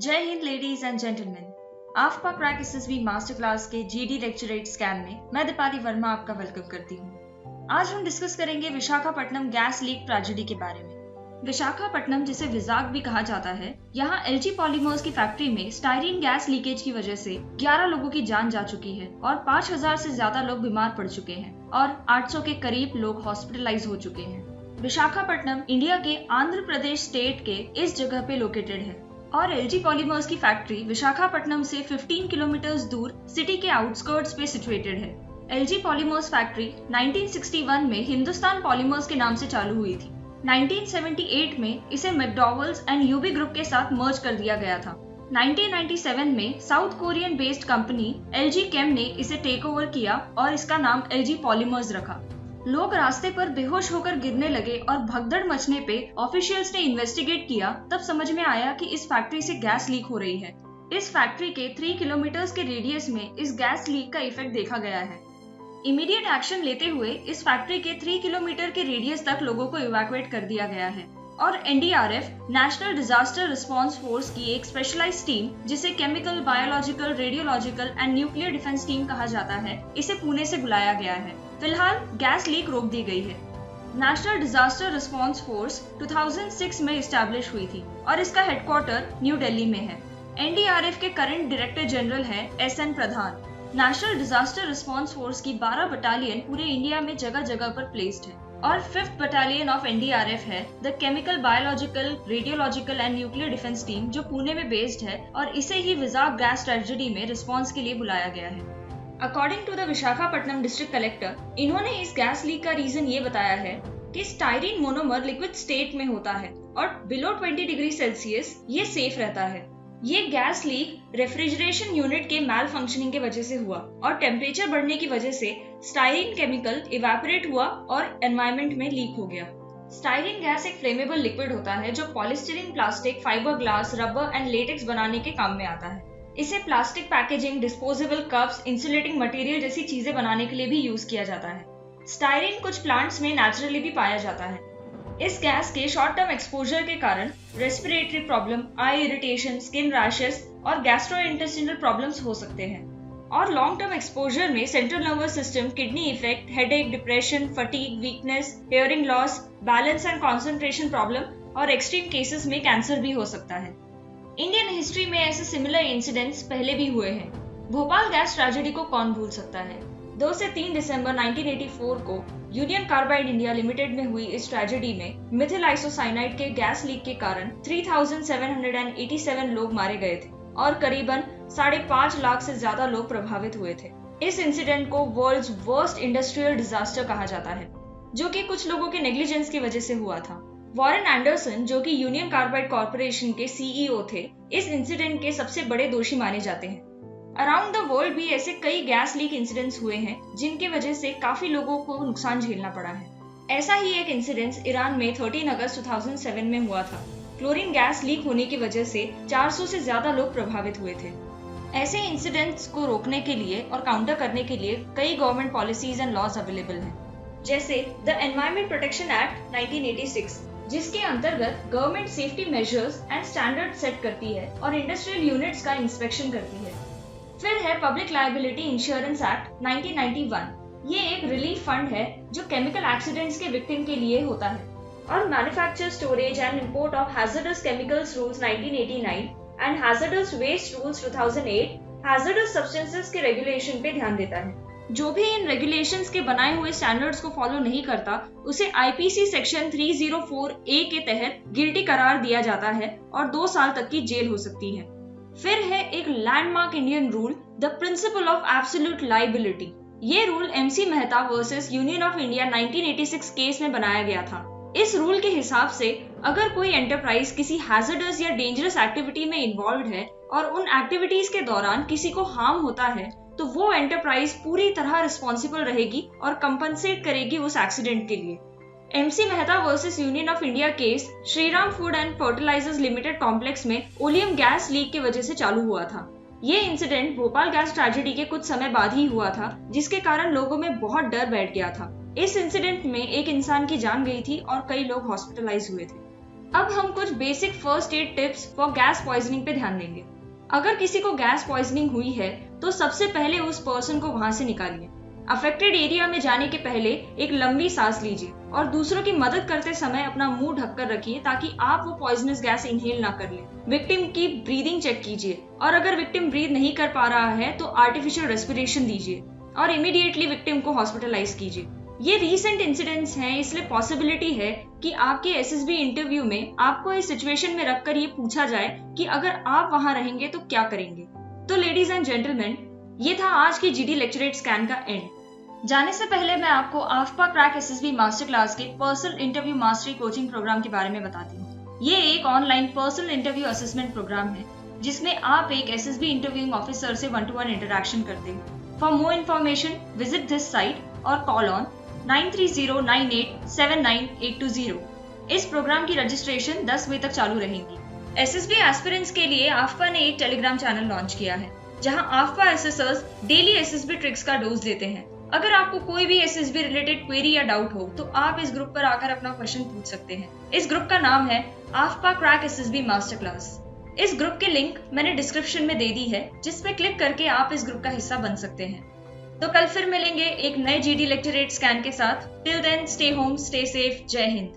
जय Hind ladies and gentleman. आफ्का crack SSB master class के जीडी लेक्चरेट स्कैम में मैं दीपाली वर्मा आपका वेलकम करती हूँ। आज हम डिस्कस करेंगे विशाखापट्टनम गैस लीक ट्रेजेडी के बारे में। विशाखापट्टनम, जिसे विजाग भी कहा जाता है, यहाँ एलजी पॉलीमर्स की फैक्ट्री में स्टाइरीन गैस लीकेज की वजह से 11 लोगों की जान जा चुकी है और 5000 से ज्यादा लोग बीमार पड़ चुके हैं और 800 के करीब लोग हॉस्पिटलाइज हो चुके हैं। विशाखापट्टनम इंडिया के आंध्र प्रदेश स्टेट के इस जगह पे लोकेटेड है और एलजी पॉलीमर्स की फैक्ट्री विशाखापट्टनम से 15 किलोमीटर दूर सिटी के आउटस्कर्ट्स पे सिचुएटेड है। एलजी पॉलीमर्स फैक्ट्री 1961 में हिंदुस्तान पॉलीमर्स के नाम से चालू हुई थी। 1978 में इसे मैकडॉवेल्स एंड यूबी ग्रुप के साथ मर्ज कर दिया गया था। 1997 में South Korean based company LG Chem ने इसे टेक ओवर किया और इसका नाम एलजी पॉलीमर्स रखा। लोग रास्ते पर बेहोश होकर गिरने लगे और भगदड़ मचने पे ऑफिशियल्स ने इन्वेस्टिगेट किया। तब समझ में आया कि इस फैक्ट्री से गैस लीक हो रही है। इस फैक्ट्री के 3 किलोमीटर के रेडियस में इस गैस लीक का इफेक्ट देखा गया है। इमीडिएट एक्शन लेते हुए इस फैक्ट्री के 3 किलोमीटर के रेडियस तक लोगों को इवैक्यूएट कर दिया गया है और NDRF, national disaster response force की एक स्पेशलाइज्ड टीम, जिसे chemical, biological, radiological and nuclear defence team कहा जाता है, इसे पुणे से बुलाया गया है। फिलहाल गैस लीक रोक दी गई है। नेशनल डिजास्टर रिस्पांस फोर्स 2006 में इस्टेब्लिश हुई थी और इसका हेडक्वार्टर न्यू दिल्ली में है। एनडीआरएफ के करंट डायरेक्टर जनरल है एसएन प्रधान। नेशनल डिजास्टर रिस्पांस फोर्स की 12 बटालियन पूरे इंडिया में जगह जगह पर प्लेस्ड है और 5th बटालियन ऑफ एनडीआरएफ है the chemical, biological, radiological and nuclear defence team, जो पुणे में बेस्ड है और इसे ही विजाग गैस ट्रेजेडी में रिस्पांस के लिए बुलाया गया है। According to the Visakhapatnam district collector, इन्होंने इस गैस लीक का रीजन ये बताया है कि स्टाइरीन मोनोमर लिक्विड स्टेट में होता है और बिलो 20 डिग्री सेल्सियस ये सेफ रहता है। ये गैस लीक रेफ्रिजरेशन यूनिट के मैल फंक्शनिंग के वजह से हुआ और टेम्परेचर बढ़ने की वजह से स्टाइरीन केमिकल इवेपोरेट हुआ और एनवायरनमेंट में लीक हो गया। स्टाइरीन गैस एक फ्लेमेबल लिक्विड होता है जो polystyrene, plastic, fibre glass, rubber and latex बनाने के काम में आता है। इसे plastic packaging, disposable cups, insulating material जैसी चीजें बनाने के लिए भी यूज किया जाता है। स्टाइरीन कुछ प्लांट्स में नेचुरली भी पाया जाता है। इस गैस के शॉर्ट टर्म एक्सपोजर के कारण रेस्पिरेटरी प्रॉब्लम, आई इरिटेशन, स्किन रैशेस और गैस्ट्रोइंटेस्टिनल प्रॉब्लम्स हो सकते हैं और लॉन्ग टर्म एक्सपोजर में central nervous system, kidney effect, headache, depression, fatigue, weakness, hearing loss, balance and concentration problem और एक्सट्रीम केसेस में कैंसर भी हो सकता है। इंडियन हिस्ट्री में ऐसे सिमिलर इंसिडेंट्स पहले भी हुए हैं। भोपाल गैस ट्रेजेडी को कौन भूल सकता है। 2 से 3 दिसंबर 1984 को यूनियन कार्बाइड इंडिया लिमिटेड में हुई इस ट्रेजेडी में मिथिल आइसोसाइनाइड के गैस लीक के कारण 3787 लोग मारे गए थे और करीबन 5.5 लाख से ज्यादा लोग प्रभावित हुए थे। इस इंसिडेंट को वर्ल्ड्स वर्स्ट इंडस्ट्रियल डिजास्टर कहा जाता है, जो कि कुछ लोगों के नेग्लिजेंस की वजह से हुआ था। वॉरेन एंडरसन, जो कि यूनियन कार्बाइड कॉर्पोरेशन के सीईओ थे, इस इंसिडेंट के सबसे बड़े दोषी माने जाते हैं। अराउंड द वर्ल्ड भी ऐसे कई गैस लीक इंसिडेंट्स हुए हैं जिनकी वजह से काफी लोगों को नुकसान झेलना पड़ा है। ऐसा ही एक इंसिडेंट ईरान में 13 अगस्त 2007 में हुआ था। क्लोरीन गैस लीक होने की वजह से 400 से ज्यादा लोग प्रभावित हुए थे। ऐसे इंसिडेंट्स को रोकने के लिए और काउंटर करने के लिए कई government policies and laws available हैं, जैसे द एनवायरमेंट प्रोटेक्शन एक्ट 1986, जिसके अंतर्गत government safety measures and standard set करती है और इंडस्ट्रियल यूनिट्स का इंस्पेक्शन करती है। फिर है पब्लिक लायबिलिटी इंश्योरेंस एक्ट 1991। ये एक रिलीफ फंड है जो केमिकल एक्सीडेंट्स के विक्टिम के लिए होता है और manufacture, storage and import of hazardous chemicals rules 1989 and hazardous waste rules 2008 hazardous substances के रेगुलेशन पे ध्यान देता है। जो भी इन रेगुलेशंस के बनाए हुए स्टैंडर्ड्स को फॉलो नहीं करता, उसे आईपीसी सेक्शन 304A के तहत गिल्टी करार दिया जाता है और 2 साल तक की जेल हो सकती है। फिर है एक landmark Indian rule, the principle of absolute liability. ये rule MC Mehta versus Union of India 1986 case में बनाया गया था। इस रूल के हिसाब से अगर कोई एंटरप्राइज किसी हैजर्डस या डेंजरस एक्टिविटी में इन्वॉल्व है और उन एक्टिविटीज के दौरान किसी को हार्म होता है, तो वो एंटरप्राइज पूरी तरह रिस्पॉन्सिबल रहेगी और कंपनसेट करेगी उस एक्सीडेंट के लिए। MC Mehta versus Union of India case Shriram food and fertilisers limited complex में ओलियम गैस लीक की वजह से चालू हुआ था। ये इंसिडेंट भोपाल गैस ट्रेजेडी के कुछ समय बाद ही हुआ था, जिसके कारण लोगों में बहुत डर बैठ गया था। इस इंसिडेंट में एक इंसान की जान गई थी और कई लोग हॉस्पिटलाइज हुए थे। अब हम कुछ basic first aid tips for gas poisoning पे ध्यान देंगे। अगर किसी को गैस पॉइजनिंग हुई है तो सबसे पहले उस पर्सन को वहां से निकालिए। अफेक्टेड एरिया में जाने के पहले एक लंबी सांस लीजिए और दूसरों की मदद करते समय अपना मुंह ढककर रखिए ताकि आप वो पॉइजनस गैस इनहेल ना कर लें। विक्टिम की ब्रीदिंग चेक कीजिए और अगर विक्टिम ब्रीथ नहीं कर पा रहा है तो आर्टिफिशियल रेस्पिरेशन दीजिए और इमीडिएटली विक्टिम को हॉस्पिटलाइज कीजिए। ये रीसेंट इंसिडेंट्स हैं, इसलिए पॉसिबिलिटी है कि आपके एसएसबी इंटरव्यू में आपको इस सिचुएशन में रखकर ये पूछा जाए कि अगर आप वहां रहेंगे तो क्या करेंगे। तो लेडीज एंड जेंटलमैन, ये था आज की जीडी लेक्चरेट स्कैन का एंड। जाने से पहले मैं आपको आफ्पा क्रैक एसएसबी मास्टर क्लास के personal interview mastery coaching programme के बारे में बताती हूँ। ये एक online personal interview assessment programme है जिसमें आप एक एसएसबी इंटरव्यूइंग ऑफिसर से 1-to-1 इंटरेक्शन करते हैं। For more information visit this site और कॉल ऑन 9309879820। इस प्रोग्राम की रजिस्ट्रेशन 10 मई तक चालू रहेगी। एसएसबी एस्पिरेंट्स के लिए आफ्पा ने एक टेलीग्राम चैनल लॉन्च किया है जहां आफ्पा एसेसर्स डेली एसएसबी ट्रिक्स का डोज देते हैं। अगर आपको कोई भी एसएसबी रिलेटेड क्वेरी या डाउट हो तो आप इस ग्रुप पर आकर अपना क्वेश्चन पूछ सकते हैं। इस ग्रुप का नाम है आफ्पा क्रैक एसएसबी मास्टर क्लास। इस ग्रुप के लिंक मैंने डिस्क्रिप्शन में दे दी है, जिस पे क्लिक करके आप इस ग्रुप का हिस्सा बन सकते हैं। तो कल फिर मिलेंगे एक नए जीडी लेक्चरेट स्कैन के साथ। Till then stay home, stay safe, जय हिंद।